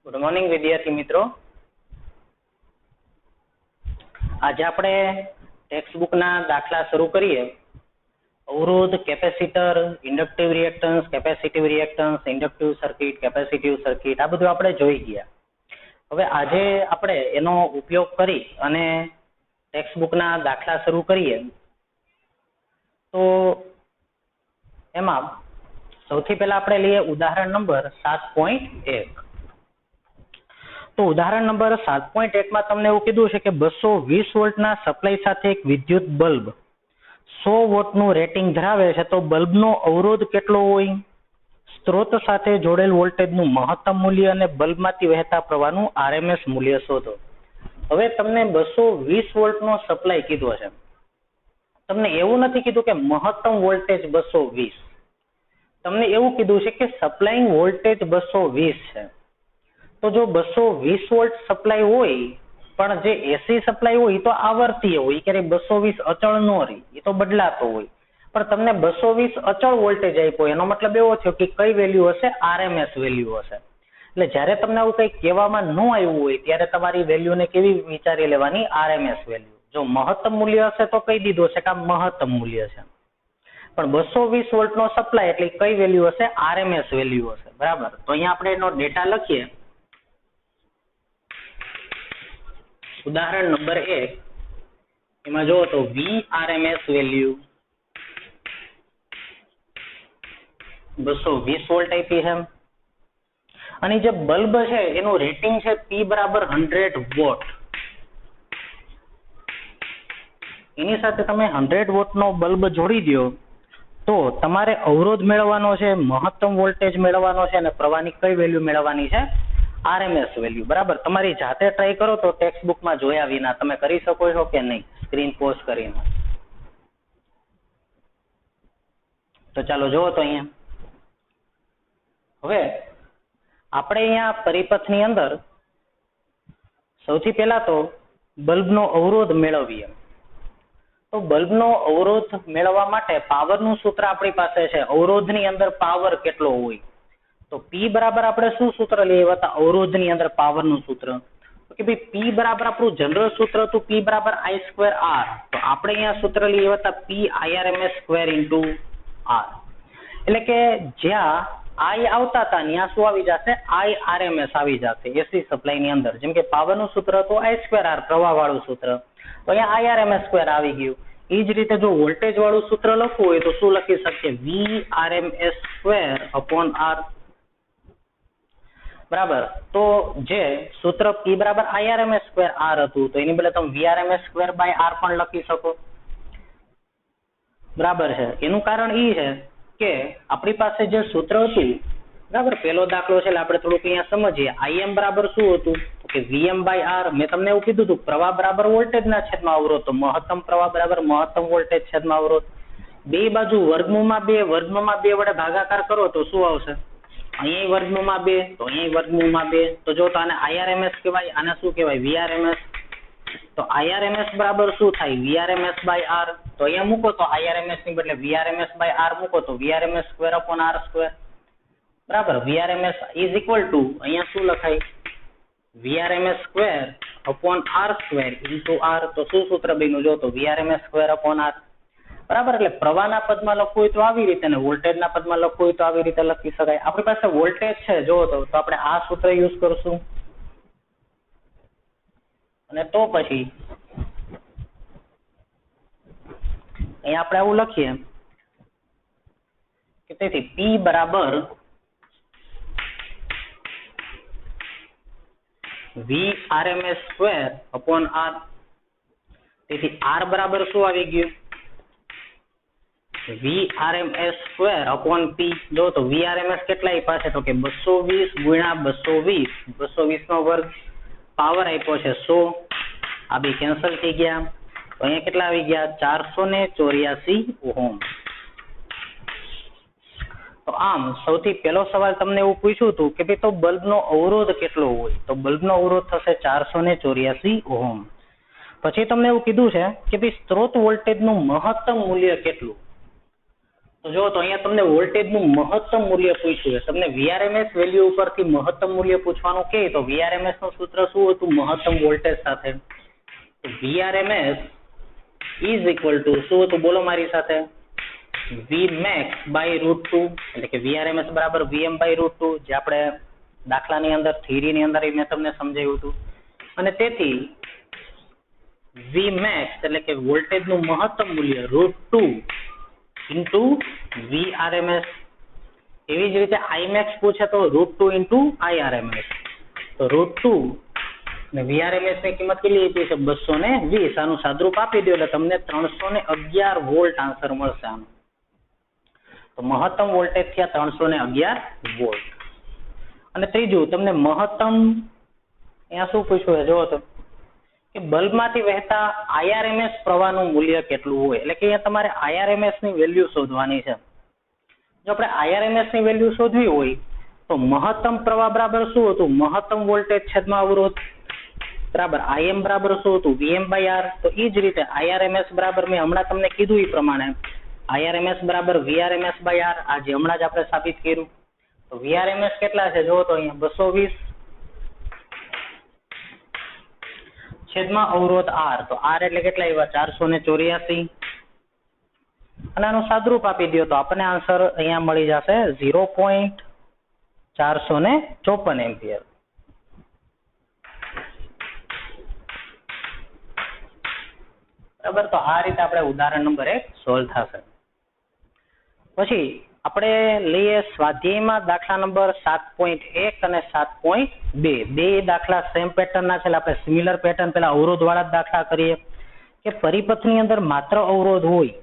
Good morning વિદ્યાર્થી મિત્રો. આજે આપણે ટેક્સ્ટબુકના દાખલા શરૂ કરીએ. અવરોધ, capacitor, inductive reactance, inductive circuit, capacitive circuit, આ બધું આપણે જોઈ ગયા. હવે આજે આપણે એનો ઉપયોગ કરી અને ટેક્સ્ટબુકના દાખલા શરૂ કરીએ. તો એમાં સૌથી પહેલા આપણે લઈએ ઉદાહરણ નંબર 7.1. તો ઉદાહરણ નંબર 7.1 માં તમને એવું કીધું છે કે 220 વોલ્ટના સપ્લાય સાથે એક વિદ્યુત બલ્બ 100 વોટનું રેટિંગ ધરાવે છે. તો બલ્બનો અવરોધ કેટલો હોય, સ્ત્રોત સાથે જોડેલ વોલ્ટેજનું મહત્તમ મૂલ્ય અને બલ્બમાંથી વહેતા પ્રવાહનું આરએમએસ મૂલ્ય શોધો. હવે તમને 220 વોલ્ટનો સપ્લાય કીધો છે. તમને એવું નથી કીધું કે મહત્તમ વોલ્ટેજ 220, તમને એવું કીધું છે કે સપ્લાયિંગ વોલ્ટેજ 220 છે. તો જો 220 વોલ્ટ સપ્લાય હોય પણ જે એસી સપ્લાય હોય તો આવર્તીય હોય, ક્યારેય 220 અચળ ન રહે, એ તો બદલાતો હોય. પણ તમને 220 અચળ વોલ્ટેજ આપ્યો, એનો મતલબ એવો થયો કે કઈ વેલ્યુ હશે, આરએમએસ વેલ્યુ હશે. એટલે જ્યારે તમને આવું કંઈ કહેવામાં ન આવ્યું હોય ત્યારે તમારી વેલ્યુને કેવી વિચારી લેવાની, આરએમએસ વેલ્યુ. જો મહત્તમ મૂલ્ય હશે તો કહી દીધું હશે કે આ મહત્તમ મૂલ્ય છે, પણ 220 વોલ્ટનો સપ્લાય એટલે કઈ વેલ્યુ હશે, આરએમએસ વેલ્યુ હશે. બરાબર. તો અહીંયા આપણે એનો ડેટા લખીએ. ઉદાહરણ નંબર 1 એમાં જો તો VRMS વેલ્યુ 220 વોલ્ટ આપી છે અને જે બલ્બ છે એનું રેટિંગ છે P બરાબર 100 વોટ. એની સાથે તમે 100 વોટનો બલ્બ જોડી દો તો તમારે અવરોધ મેળવવાનો છે, મહત્તમ વોલ્ટેજ મેળવવાનો છે અને પ્રવાહની કઈ વેલ્યુ મેળવવાની છે, આરએમએસ વેલ્યુ. બરાબર. તમારી જાતે ટ્રાય કરો તો ટેક્સ્ટબુકમાં જોયા વિના તમે કરી શકો છો કે નહીં, સ્ક્રીન પોઝ કરીને. તો ચાલો જોવો તો અહીંયા હવે આપણે અહીંયા પરિપથની અંદર સૌથી પહેલા તો બલ્બનો અવરોધ મેળવીએ. તો બલ્બનો અવરોધ મેળવવા માટે પાવરનું સૂત્ર આપણી પાસે છે. અવરોધની અંદર પાવર કેટલો હોય, તો P બરાબર આપણે શું સૂત્ર લઈએ હતા અવરોધની અંદર પાવરનું સૂત્ર, કે ભાઈ P બરાબર આપણું જનરલ સૂત્ર હતું P બરાબર I2R. તો આપણે અહીંયા સૂત્ર લઈએ હતા P IRMS² R. એટલે કે જ્યાં I આવતા હતા ત્યાં શું આવી જશે, IRMS આવી જશે એસી સપ્લાયની અંદર. જેમ કે પાવરનું સૂત્ર હતું I2R, પ્રવાહવાળું સૂત્ર, તો અહીંયા IRMS² આવી ગયું. એ જ રીતે જો વોલ્ટેજ વાળું સૂત્ર લખવું હોય તો શું લખી શકીએ, VRMS²/R. બરાબર. તો જે સૂત્ર P બરાબર IRMS²R હતું તો એની બદલે તમે VRMS²/R પણ લખી શકો. બરાબર છે. એનું કારણ એ છે કે આપણી પાસે જે સૂત્ર હતું, બરાબર, પહેલો દાખલો છે એટલે આપણે થોડુંક અહીંયા સમજીએ. IM બરાબર શું હતું કે VM/R. મેં તમને એવું કીધું હતું પ્રવાહ બરાબર વોલ્ટેજના છેદમાં અવરોધ, તો મહત્તમ પ્રવાહ બરાબર મહત્તમ વોલ્ટેજ છેદમાં અવરોધ. બે બાજુ વર્ગમૂળમાં 2 વડે ભાગાકાર કરો તો શું આવશે, અહીંયા વર્ગમૂળમાં 2 તો અહીંયા વર્ગમૂળમાં 2. તો જો તો આને IRMS કહેવાય, આને શું કહેવાય, VRMS. તો IRMS બરાબર શું થાય, VRMS/R. તો અહીંયા મૂકો તો IRMS ની બદલે VRMS/R મૂકો તો VRMS²/R². બરાબર. VRMS ઇઝ ઇક્વલ ટુ અહીંયા શું લખાય, VRMS²/R² R. તો શું સૂત્ર બન્યું, જો તો VRMS²/R. બરાબર. એટલે પ્રવાહના પદમાં લખવું હોય તો આવી રીતે અને વોલ્ટેજના પદમાં લખવું હોય તો આવી રીતે લખી શકાય. આપણી પાસે વોલ્ટેજ છે જો તો આપણે આ સૂત્ર યુઝ કરશું અને તો પછી અહીંયા આપણે આવું લખીએ કે તેથી P બરાબર VRMS²/R. તેથી R બરાબર શું આવી ગયું, VRMS²/P. જો તો VRMS કેટલા આપ્યા છે તો કે 220 ગુણ્યા 220 નો વર્ગ, પાવર આપ્યો છે 100, આ બે કેન્સલ થઈ ગયા. તો અહીંયા કેટલા આવી ગયા, 484 ઓહમ. તો આમ સૌથી પહેલો સવાલ તમને એવું પૂછ્યું હતું કે ભાઈ તો બલ્બનો અવરોધ કેટલો હોય, તો બલ્બનો અવરોધ થશે 484 ઓહમ. પછી તમને એવું કીધું છે કે ભાઈ સ્ત્રોત વોલ્ટેજનું મહત્તમ મૂલ્ય કેટલું, તો જો તો અહીંયા તમને વોલ્ટેજનું મહત્તમ મૂલ્ય પૂછ્યું છે. તમને VRMS વેલ્યુ ઉપરથી મહત્તમ મૂલ્ય પૂછવાનું કહે તો VRMS નું સૂત્ર શું હતું મહત્તમ વોલ્ટેજ સાથે? તો VRMS ઇઝ ઇક્વલ ટુ શું હતું બોલો મારી સાથે? Vmax બાય √2, એટલે કે VRMS બરાબર VM બાય √2, જે આપણે દાખલાની અંદર થિયરીની અંદર મેં તમને સમજાવ્યું હતું. અને તેથી Vmax એટલે કે વોલ્ટેજનું મહત્તમ મૂલ્ય √2 ઇન્ટુ VRMS. એવી જ રીતે Imax પૂછે તો √2 ઇન્ટુ IRMS. તો √2 અને VRMS ની કિંમત કેટલી આપી છે 220. આનું સાદરૂપ આપી દો એટલે તમને 311 વોલ્ટ આન્સર મળશે આનો. તો મહત્તમ વોલ્ટેજ થયા 311 વોલ્ટ. અને ત્રીજું તમને મહત્તમ અહીંયા શું પૂછ્યું છે જોવો તો કે બલ્બમાંથી વહેતા IRMS પ્રવાહનું મૂલ્ય કેટલું હોય, એટલે કે અહીંયા તમારે IRMS ની વેલ્યુ શોધવાની છે. જો આપણે IRMS ની વેલ્યુ શોધવી હોય તો મહત્તમ પ્રવાહ બરાબર શું હતું મહત્તમ વોલ્ટેજ છેદમાં અવરોધ બરાબર IM બરાબર શું હતું VM/R. તો એ જ રીતે IRMS બરાબર મેં હમણાં તમને કીધું એ પ્રમાણે IRMS બરાબર VRMS/R. આ જે હમણાં જ આપણે સાબિત કર્યું. તો VRMS કેટલા છે જોવો તો અહીંયા 220 છેદમાં અવરોધ R. તો R એટલે કેટલા આવ્યા 484. અને આનું સાદરૂપ આપી દો તો આપણને આન્સર અહીંયા મળી જશે 0.454 એમ્પિયર. બરાબર. તો આ રીતે આપણે ઉદાહરણ નંબર 1 સોલ્વ થશે. પછી આપણે લઈએ સ્વાધ્યાયમાં દાખલા નંબર 7.1 અને 7.2. બે દાખલા સેમ પેટર્નના છે. આપણે સિમિલર પેટર્ન પેલા અવરોધ વાળા દાખલા કરીએ કે પરિપથની અંદર માત્ર અવરોધ હોય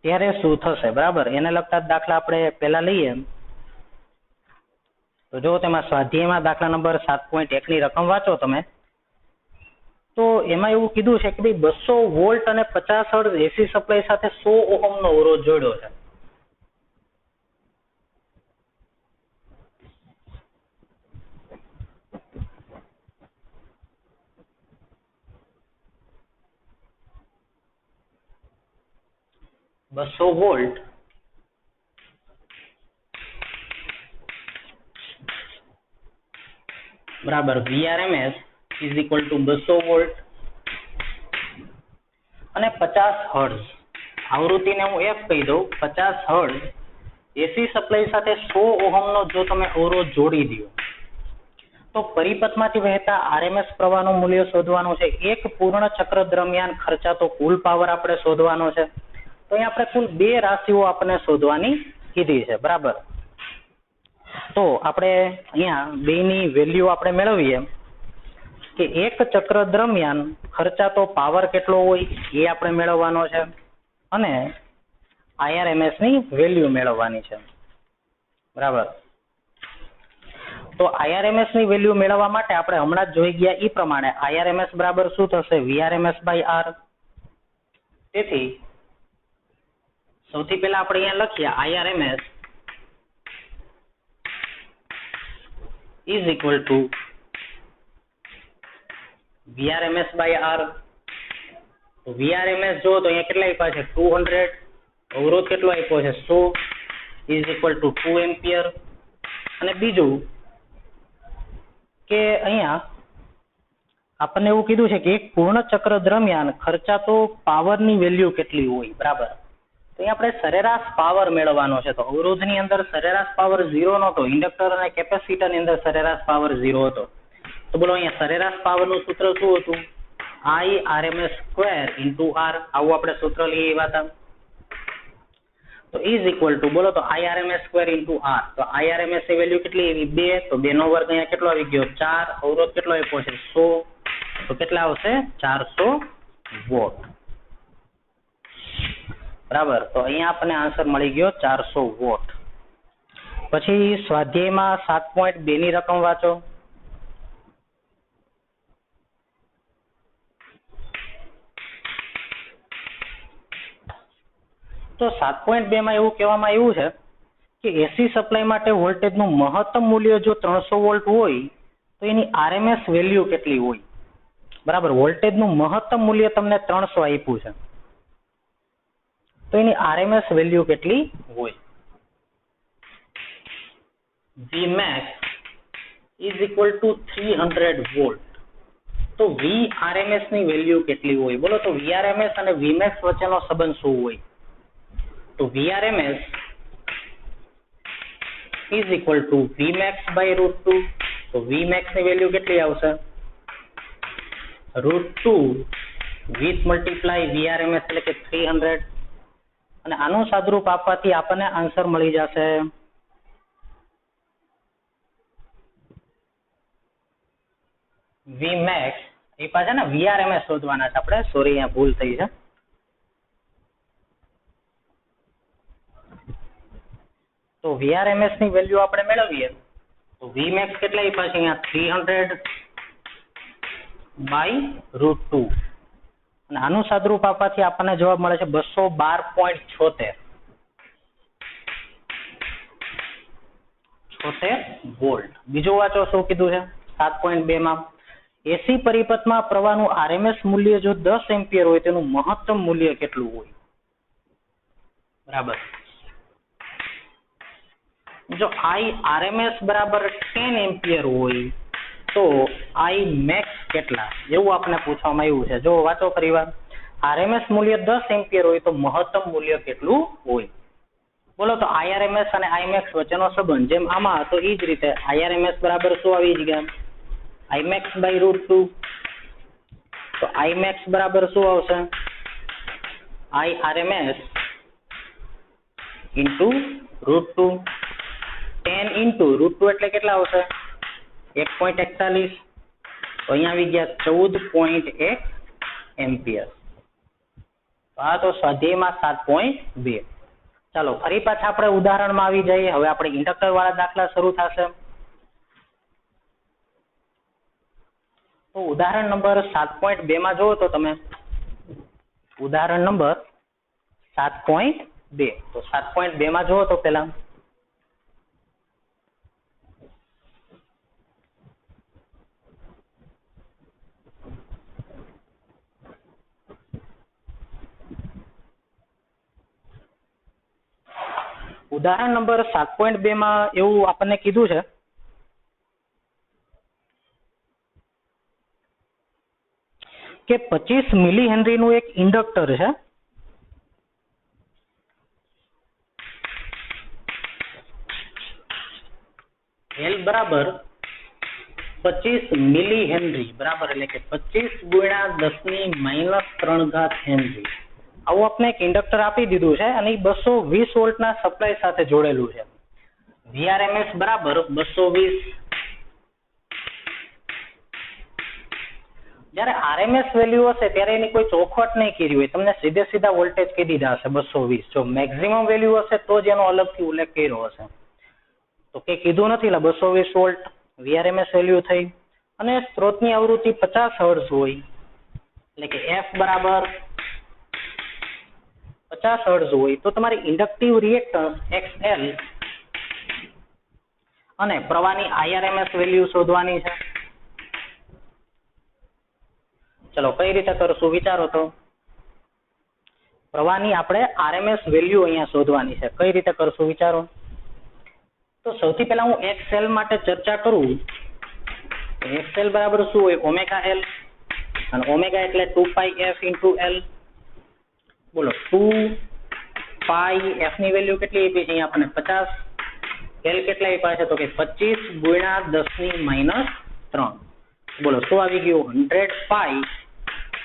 ત્યારે શું થશે. બરાબર. એને લગતા દાખલા આપણે પેલા લઈએ. તો જો તેમાં સ્વાધ્યાયમાં દાખલા નંબર 7.1 ની રકમ વાંચો તમે તો એમાં એવું કીધું છે કે ભાઈ 200 વોલ્ટ અને 50 હર્ટ્ઝ એસી સપ્લાય સાથે 100 ઓહમનો અવરોધ જોડ્યો છે. બસો વોલ્ટ બરાબર VRMS is equal to 200 volt અને 50 હર્ટ્ઝ. આવૃત્તિને હું F કહી દઉં. 50 હર્ટ્ઝ એસી સપ્લાય સાથે 100 ઓહમનો જો તમે અવરોધ જોડી દો તો પરિપથમાંથી વહેતા RMS પ્રવાહનું મૂલ્ય શોધવાનું છે. એક પૂર્ણ ચક્ર દરમિયાન ખર્ચાતો કુલ પાવર આપણે શોધવાનો છે. તો અહીંયા આપણે કુલ બે રાશિઓ આપણને શોધવાની કીધી છે. બરાબર. તો આપણે અહીંયા બેની વેલ્યુ આપણે મેળવીએ કે એક ચક્ર દરમિયાન ખર્ચાતો પાવર કેટલો હોય એ આપણે મેળવવાનો છે અને IRMS ની વેલ્યુ મેળવવાની છે. બરાબર. તો IRMS ની વેલ્યુ મેળવવા માટે આપણે હમણાં જ જોઈ ગયા એ પ્રમાણે IRMS બરાબર શું થશે VRMS/R. તેથી સૌથી પહેલા આપણે અહીંયા લખીએ IRMS is equal to VRMS/R. તો VRMS જો તો અહીંયા કેટલા આપ્યા છે 200. અવરોધ કેટલો આપ્યો છે 100 is equal to 2 એમ્પિયર. અને બીજું કે અહીંયા આપણને એવું કીધું છે કે એક પૂર્ણ ચક્ર દરમિયાન ખર્ચાતો પાવરની વેલ્યુ કેટલી હોય. બરાબર. તો અહીંયા આપણે સરેરાશ પાવર મેળવવાનો છે. તો અવરોધની અંદર સરેરાશ પાવર 0 નહોતો. ઇન્ડક્ટર અને કેપેસિટરની અંદર સરેરાશ પાવર 0 હતો. તો બોલો અહીંયા સરેરાશ પાવરનું સૂત્ર શું હતું IRMS² ઇન્ટુ R. આવું આપણે સૂત્ર લઈએ એવા હતા. તો ઇઝ ઇક્વલ ટુ બોલો તો IRMS² ઇન્ટુ R. તો IRMS ની વેલ્યુ કેટલી આવી 2. તો 2 નો વર્ગ અહીંયા કેટલો આવી ગયો 4. અવરોધ કેટલો આપ્યો છે 100. તો કેટલા આવશે 400 વોટ. બરાબર. તો અહીંયા આપણને આન્સર મળી ગયો 400 વોટ. પછી સ્વાધ્યાયમાં 7.2 ની રકમ વાંચો. તો 7.2 માં એવું કહેવામાં આવ્યું છે કે એસી સપ્લાય માટે વોલ્ટેજનું મહત્તમ મૂલ્ય જો 300 વોલ્ટ હોય તો એની RMS વેલ્યુ કેટલી હોય. બરાબર. વોલ્ટેજનું મહત્તમ મૂલ્ય તમને 300 આપ્યું છે. તો એની આરએમએસ વેલ્યુ કેટલી હોય? Vmax is equal to 300 volt. તો Vrms ની વેલ્યુ કેટલી હોય? બોલો તો Vrms અને Vmax વચ્ચેનો સંબંધ શું હોય? તો Vrms is equal to Vmax by √2. તો Vmax ની વેલ્યુ કેટલી આવશે? √2 with multiply Vrms એટલે કે 300. અને આનું સાદુરૂપ આપવાથી આપણને આન્સર મળી જશે Vmax. એ પાછા ને Vrms શોધવાના છે આપણે, સોરી અહીંયા ભૂલ થઈ છે. તો Vrms ની વેલ્યુ આપણે મેળવીએ તો Vmax કેટલા આપ્યા છે અહીંયા? 300 by √2. અને આનું સાદુરૂપ આપવાથી આપણને જવાબ મળે છે 212.76 વોલ્ટ. બીજું વાંચો શું કીધું છે 7.2 માં. એસી પરિપથમાં પ્રવાહનું આરએમએસ મૂલ્ય જો 10 એમ્પિયર હોય તેનું મહત્તમ મૂલ્ય કેટલું હોય? બરાબર. જો આરએમએસ બરાબર 10 એમ્પિયર હોય તો Imax કેટલા? એવું આપણે પૂછવામાં આવ્યું છે. જો વાંચો ફરીવાર. આરએમએસ મૂલ્ય 10 એમ્પિયર હોય તો મહત્તમ મૂલ્ય કેટલું હોય? બોલો તો IRMS અને Imax વચ્ચેનો સંબંધ જેમ આમાં હતો એ જ રીતે IRMS બરાબર શું આવી ગયા? Imax by √2. તો Imax બરાબર શું આવશે? IRMS into √2. 10 into √2 એટલે કેટલા આવશે? 1.41. તો અહીંયા આવી ગયા 14.1 એમ્પિયર. આ તો સ્વાધ્યાયમાં 7.2. ચાલો ફરી પાછા આપણે ઉદાહરણમાં આવી જઈએ. હવે આપણે ઇન્ડક્ટર વાળા દાખલા શરૂ થશે. તો ઉદાહરણ નંબર 7.2 માં જુઓ તો તમે ઉદાહરણ નંબર 7.2. તો 7.2 માં જુઓ તો પેલા ઉદાહરણ નંબર 7.2 માં એવું આપણને કીધું છે કે 25 મિલી હેનરી નું એક ઇન્ડક્ટર છે. L બરાબર 25 મિલી હેનરી બરાબર એટલે કે 25 ગુણ્યા 10⁻³ હેનરી. આવું આપણે એક ઇન્ડક્ટર આપી દીધું છે અને 220 વોલ્ટના સપ્લાય સાથે જોડેલું છે. Vrms બરાબર 220. જ્યારે આરએમએસ વેલ્યુ હશે ત્યારે એની કોઈ ચોખવટ નહીં કરી હોય, તમને સીધે સીધા વોલ્ટેજ કહી દીધા હશે 220. જો મેક્સિમમ વેલ્યુ હશે તો જ એનો અલગથી ઉલ્લેખ કર્યો હશે. તો કે કીધું નથી એટલે 220 વોલ્ટ Vrms વેલ્યુ થઈ. અને સ્ત્રોતની આવૃત્તિ 50 હર્ટ્ઝ હોય એટલે કે F બરાબર 50 હર્ટ્ઝ હોય તો તમારી ઇન્ડક્ટિવ રિએક્ટન્સ XL અને પ્રવાહની IRMS વેલ્યુ શોધવાની છે. ચલો કઈ રીતે કરશું વિચારો તો. પ્રવાહની આપણે આરએમએસ વેલ્યુ અહીંયા શોધવાની છે. કઈ રીતે કરશું વિચારો. તો સૌથી પહેલા હું XL માટે ચર્ચા કરું. XL બરાબર શું હોય? ω_L. અને ઓમેગા એટલે 2πf × L. બોલો 2πf ની વેલ્યુ કેટલી આપી છે અહીંયા આપણને 50. L કેટલા આપ્યા છે તો કે 25 ગુણ્યા 10⁻³ બોલો શું આવી ગયું? 100π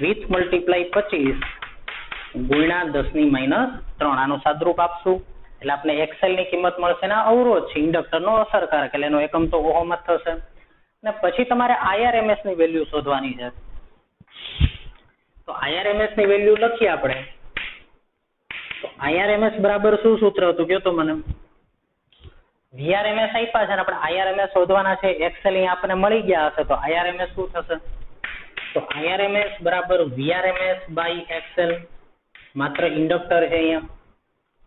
with multiply 25 ગુણ્યા 10⁻³. આનું સાદુરૂપ આપશું એટલે આપણે XL ની કિંમત મળશે ને અવરોધ છે ઇન્ડક્ટર નો અસરકારક એટલે એનો એકમ તો ઓહમ જ થશે. અને પછી તમારે IRMS ની વેલ્યુ શોધવાની છે. તો IRMS ની વેલ્યુ લખીએ આપણે. તો IRMS બરાબર શું સૂત્ર હતું કયો તો મને? Vrms આપ્યા છે ને આપણે IRMS શોધવાના છે. XL અહીંયા આપણને મળી ગયા હશે તો IRMS શું થશે? તો IRMS બરાબર Vrms by XL. માત્ર ઇન્ડક્ટર છે અહીંયા.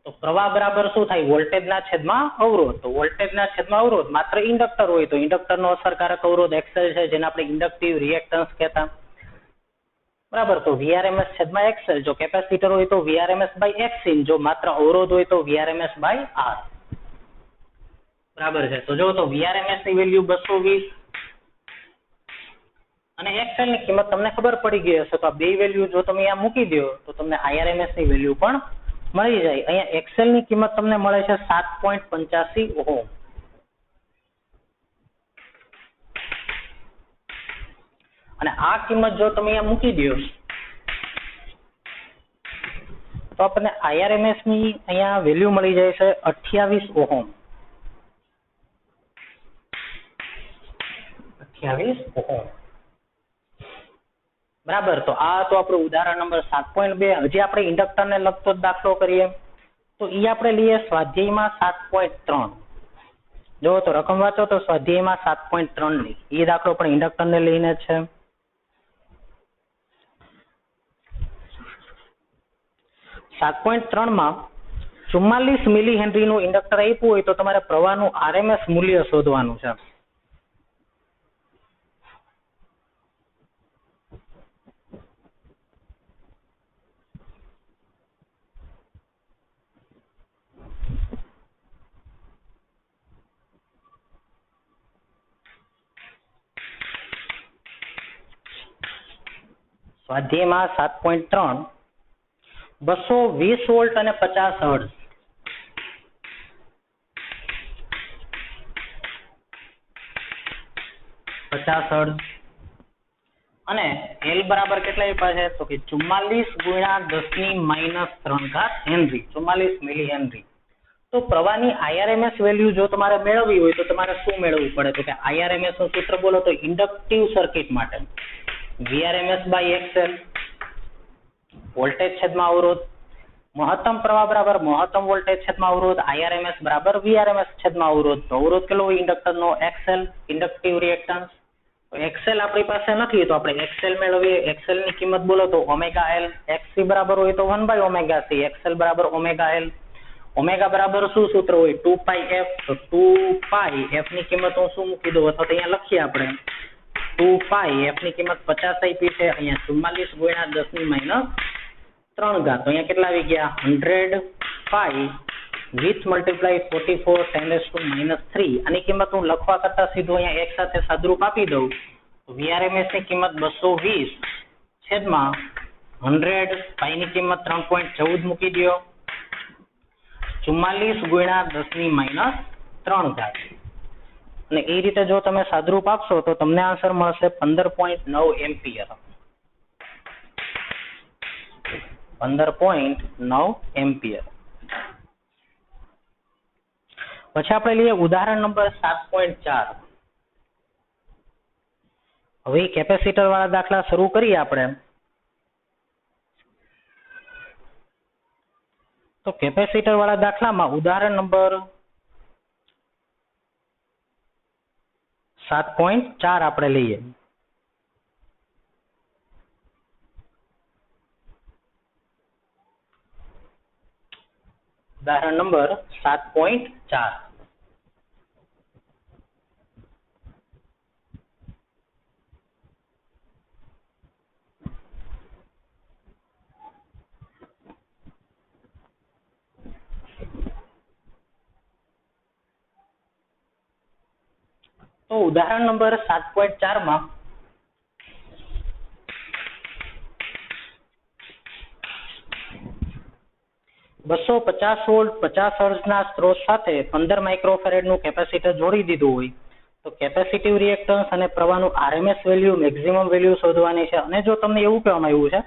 તો પ્રવાહ બરાબર શું થાય? વોલ્ટેજના છેદમાં અવરોધ. તો વોલ્ટેજના છેદમાં અવરોધ માત્ર ઇન્ડક્ટર હોય તો ઇન્ડક્ટરનો અસરકારક અવરોધ XL છે જેને આપણે ઇન્ડક્ટિવ રિએક્ટન્સ કહેતા. બરાબર. તો VRMS છેદમાં XL, જો કેપેસિટર હોય તો VRMS બાય Xin, જો માત્ર અવરોધ હોય તો VRMS બાય R. બરાબર છે. તો જો તો VRMS ની વેલ્યુ 220 અને XL ની કિંમત તમને ખબર પડી ગઈ હશે, તો આ બે વેલ્યુ જો તમે અહીંયા મૂકી દો તો તમને IRMS ની વેલ્યુ પણ મળી જાય. અહીંયા XL ની કિંમત તમને મળે છે 7.85 ઓહમ. અને આ કિંમત જો તમે અહીંયા મૂકી દો તો આપણને IRMS ની અહીંયા વેલ્યુ મળી જાય છે 28 ઓહમ. 28 ઓહમ. બરાબર. તો આ તો આપણું ઉદાહરણ નંબર 7.2. હજી આપણે ઇન્ડક્ટર ને લગતો દાખલો કરીએ તો એ આપણે લઈએ સ્વાધ્યાયમાં 7.3. જો તો રકમ વાંચો તો સ્વાધ્યાયમાં 7.3 ની એ દાખલો પણ ઇન્ડક્ટર ને લઈને છે. માં 44 મિલી હેનરી નું ઇન્ડક્ટર આપ્યું હોય તો તમારે પ્રવાહનું RMS મૂલ્ય શોધવાનું છે. સ્વાધ્યાયમાં 7.3 220 વોલ્ટ અને 50 હર્ટ્ઝ. અને L બરાબર કેટલા આપ્યા છે તો કે 44 × 10⁻³ હેનરી, 44 મિલી હેનરી. તો પ્રવાહની IRMS વેલ્યુ જો તમારે મેળવવી હોય તો તમારે શું મેળવવું પડે તો કે IRMS નું સૂત્ર બોલો તો ઇન્ડક્ટિવ સર્કિટ માટે VRMS બાય XL, વોલ્ટેજ છેદમાં અવરોધ, મહત્તમ પ્રવાહ બરાબર મહત્તમ વોલ્ટેજ છેદમાં અવરોધ, IRMS બરાબર VRMS છેદમાં અવરોધ. તો અવરોધ કેટલો હોય ઇન્ડક્ટરનો XL, ઇન્ડક્ટિવ રિએક્ટન્સ. તો XL આપણી પાસે નથી તો આપણે XL મેળવીએ. XL ની કિંમત બોલો તો ω_L. XC બરાબર હોય તો 1/ωc, XL બરાબર ω_L. ઓમેગા બરાબર શું સૂત્ર હોય 2πf. તો 2πf ની કિંમત હું શું મૂકી દઉં અથવા તો અહીંયા લખીએ આપણે 2πf ની કિંમત 50 આપી છે. અહીંયા 44 × 10⁻³ તો અહીંયા કેટલા આવી ગયા 100π with multiply 44 10⁻³ આની કિંમત હું લખવા કરતા સીધું અહીંયા એક સાથે સાદુરૂપ આપી દઉં તો VRMS ની કિંમત 220 છેદમાં 100 π ની કિંમત 3.14 મૂકી દો 44 × 10⁻³ અને એ રીતે જો તમે સાદુરૂપ આપશો તો તમને આન્સર મળશે 15.9 એમ્પિયર. 15.9 એમ્પિયર. પછી આપણે લઈએ ઉદાહરણ નંબર 7.4. હવે કેપેસિટર વાળા દાખલા શરૂ કરીએ આપણે. તો કેપેસિટર વાળા દાખલામાં ઉદાહરણ નંબર 7.4 આપણે લઈએ. ઉદાહરણ નંબર 7.4. તો ઉદાહરણ નંબર 7.4 માં $250 વોલ્ટ 50 હર્ટ્ઝના સ્ત્રોત સાથે 15 માઇક્રોફેરેડ નું કેપેસિટર જોડી દીધું હોય તો કેપેસિટિવ રિએક્ટન્સ અને પ્રવાહનું RMS વેલ્યુ મેક્સિમમ વેલ્યુ શોધવાની છે. અને જો તમને એવું કહેવામાં આવ્યું છે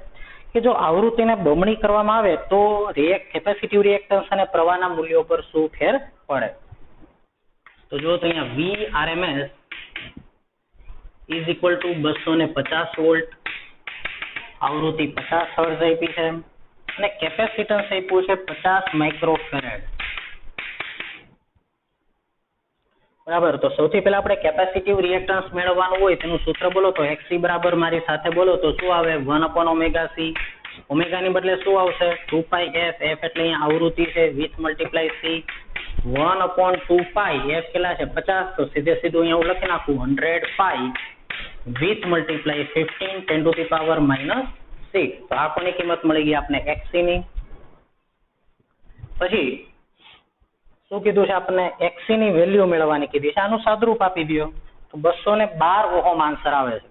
કે જો આવૃત્તિને બમણી કરવામાં આવે તો કેપેસિટિવ રિએક્ટન્સ અને પ્રવાહના મૂલ્યો પર શું ફેર પડે. તો જો તો અહીંયા VRMS = 250 વોલ્ટ, આવૃત્તિ 50 હર્ટ્ઝ આપી છે અને કેપેસિટન્સ આપ્યું છે 50 માઇક્રોફેરેડ. બરાબર. તો સૌથી પહેલા આપણે કેપેસિટિવ રિએક્ટન્સ મેળવવાનું હોય તેનું સૂત્ર બોલો તો XC બરાબર મારી સાથે બોલો તો શું આવે 1/ωc. ઓમેગા ની બદલે શું આવશે 2πf. f એટલે અહીંયા આવૃત્તિ છે with multiply c 1/2π. f કેટલા છે 50. તો સીધે સીધું અહીંયા હું લખી નાખું 100π with multiply 15 10⁻⁻³ 6. તો આ કોની કિંમત મળી ગઈ આપણે XC ની. પછી શું કીધું છે આપણને XC ની વેલ્યુ મેળવવાની કીધી છે. આનું સાદરૂપ આપી દો તો 212 ઓહમ આન્સર આવે છે.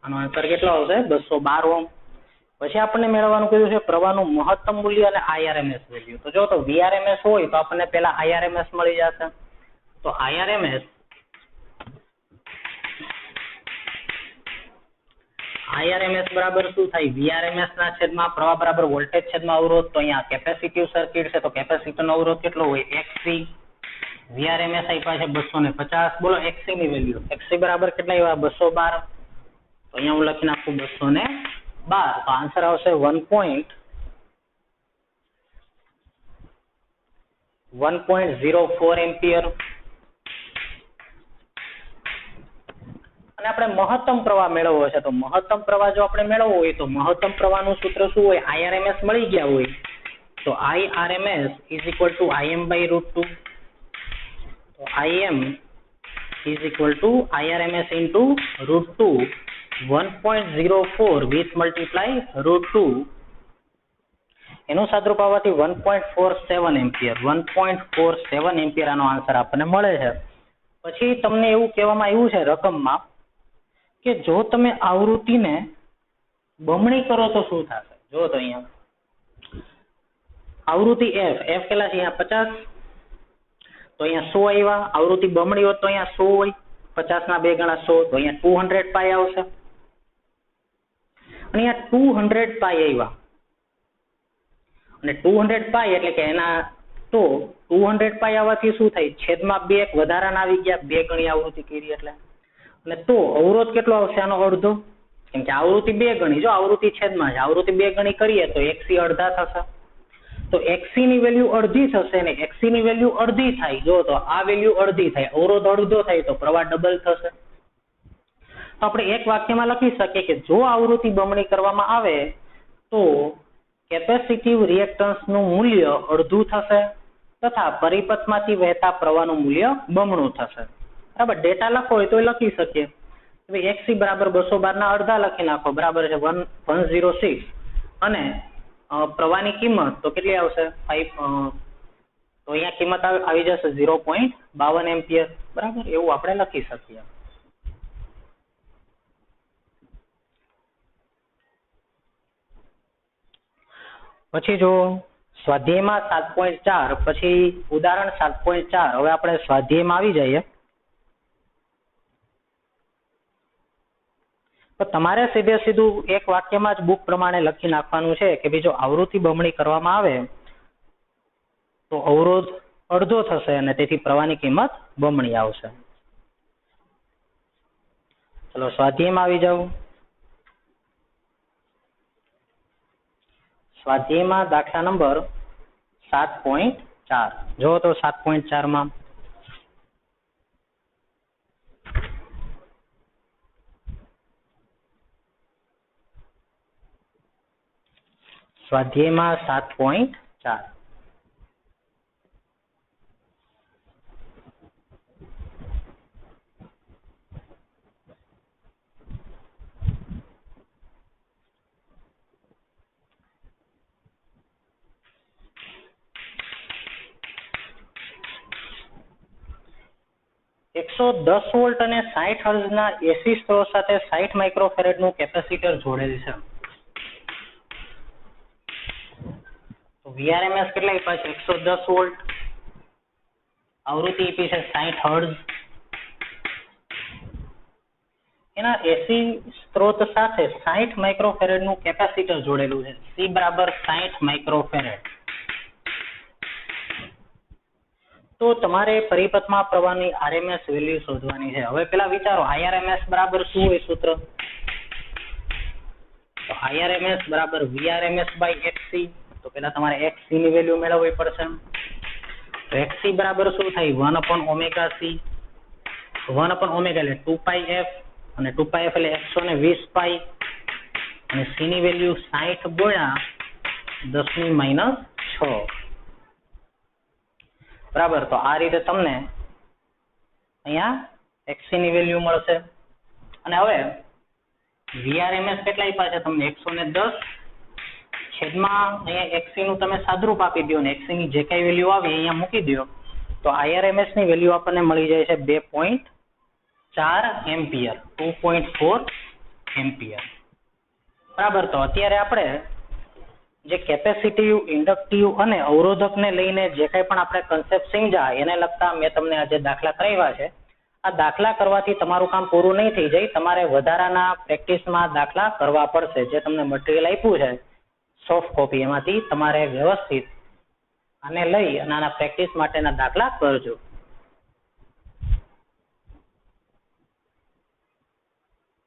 આનો આન્સર કેટલો આવશે 212 ઓહમ. પછી આપણને મેળવવાનું કીધું છે પ્રવાહનું મહત્તમ મૂલ્ય અને IRMS વેલ્યુ. તો જો તો VRMS હોય તો આપણને પહેલા IRMS મળી જશે. તો IRMS બરાબર શું થાય VRMS ના છેદમાં પ્રવાહ બરાબર વોલ્ટેજ છેદમાં અવરોધ. તો અહીંયા કેપેસિટિવ સર્કિટ છે તો કેપેસિટર નો અવરોધ કેટલો હોય XC. VRMS આપ્યા છે 250. બોલો XC ની વેલ્યુ. XC બરાબર કેટલા આવ્યા 212. તો અહીંયા હું લખી નાખું 212. તો આન્સર આવશે 1.04 એમ્પિયર. અને આપણે મહત્તમ પ્રવાહ મેળવવો છે તો મહત્તમ પ્રવાહ જો આપણે મેળવવો હોય તો મહત્તમ પ્રવાહનું સૂત્ર શું હોય IRMS મળી ગયા હોય તો IRMS is equal to Im by √2. તો Im is equal to IRMS into √2 1.04 with multiply √2 એનું સાદરૂપ આવવાથી 1.47 એમ્પિયર. 1.47 એમ્પિયર આનો આન્સર આપણને મળે છે. પછી તમને એવું કહેવામાં આવ્યું છે રકમમાં કે જો તમે આવૃત્તિને બમણી કરો તો શું થશે. જો તો અહીંયા આવૃત્તિ f કેટલા છે અહીંયા 50. તો અહીંયા 100 આવ્યા. આવૃત્તિ બમણી હોત તો અહીંયા 100 હોય. 50 ના 2 ગણા 100 તો અહીંયા 200 પાઈ આવશે. અને અહીંયા 200 પાઈ આવ્યા અને 200 પાઈ એટલે કે એના તો 200 પાઈ આવવાથી શું થાય છેદમાં 2 એક વધારાના આવી ગયા. 2 ગણી આવૃત્તિ કરી એટલે અને તો અવરોધ કેટલો આવશે આનો અડધો. કેમ કે આવૃત્તિ 2 ગણી જો આવૃત્તિ છેદમાં છે આવૃત્તિ 2 ગણી કરીએ તો XC અડધા થશે. તો XC ની વેલ્યુ અડધી થશે ને XC ની વેલ્યુ અડધી થાય જો તો આ વેલ્યુ અડધી થાય અવરોધ અડધો થાય તો પ્રવાહ ડબલ થશે. તો આપણે એક વાક્યમાં લખી શકીએ કે જો આવૃત્તિ બમણી કરવામાં આવે તો કેપેસિટિવ રિએક્ટન્સ નું મૂલ્ય અડધું થશે તથા પરિપથમાંથી વહેતા પ્રવાહનું મૂલ્ય બમણું થશે. બરાબર ડેટા લખો હોય તો લખી શકીએ XC બરાબર 212 ના અડધા લખી નાખો બરાબર છે 106 અને પ્રવાહની કિંમત તો કેટલી આવશે 5 તો અહીંયા કિંમત આવી જશે 0.52 એમ્પિયર. બરાબર એવું આપણે લખી શકીએ. પછી જો સ્વાધ્યાયમાં 7.4 પછી ઉદાહરણ 7.4 હવે આપણે સ્વાધ્યાયમાં આવી જઈએ. તો તમારે સીધે સીધું એક વાક્યમાં જ બુક પ્રમાણે લખી નાખવાનું છે કે ભાઈ જો આવૃત્તિ બમણી કરવામાં આવે તો અવરોધ અડધો થશે અને તેથી પ્રવાહની કિંમત બમણી આવશે. ચલો સ્વાધ્યાયમાં આવી જાવ. સ્વાધ્યાયમાં દાખલા નંબર 7.4 જો તો 7.4 માં સ્વાધ્યાયમાં 7.4 110 વોલ્ટ અને 60 હર્ટ્ઝના AC સ્ત્રોત સાથે 60 માઇક્રોફેરેડ નું કેપેસિટર જોડેલ છે. તો VRMS કેટલા આપ્યા છે 110 વોલ્ટ. આવૃત્તિ આપી છે 60 હર્ટ્ઝ. એના AC સ્ત્રોત સાથે 60 માઇક્રોફેરેડ નું કેપેસિટર જોડેલું છે. C બરાબર 60 માઇક્રોફેરેડ. તો તમારે પરિપથમાં પ્રવાહની RMS વેલ્યુ શોધવાની છે. હવે પેલા વિચારો IRMS બરાબર શું હોય સૂત્ર. તો IRMS બરાબર VRMS by XC. તો પેલા તમારે XC ની વેલ્યુ મેળવવી પડશે. તો XC બરાબર શું થાય 1/ωc. 1/ω એટલે 2πf અને 2πf એટલે 120 પાઈ અને C ની વેલ્યુ 60 ગુણ્યા 10⁻⁶. બરાબર તો આ રીતે તમને અહીંયા XC ની વેલ્યુ મળશે. અને હવે VRMS કેટલા આપ્યા છે તમને 110 છેદમાં અહીંયા XC નું તમે સાદરૂપ આપી દો ને XC ની જે કઈ વેલ્યુ આવે અહીંયા મૂકી દો તો IRMS ની વેલ્યુ આપણને મળી જાય છે 2.4 એમ્પિયર 2.4 એમ્પિયર બરાબર. તો અત્યારે આપણે જે કેપેસિટિવ ઇન્ડક્ટિવ અને અવરોધકને લઈને જે કંઈ પણ આપણે કન્સેપ્ટ સમજ્યા એને લગતા મેં તમને આજે દાખલા કરાવ્યા છે. આ દાખલા કરવાથી તમારું કામ પૂરું નહીં થઈ જાય, તમારે વધારાના પ્રેક્ટિસમાં દાખલા કરવા પડશે. જે તમને મટીરિયલ આપ્યું છે સોફ્ટ કોપી એમાંથી તમારે વ્યવસ્થિત આને લઈ અને આના પ્રેક્ટિસ માટેના દાખલા કરજો.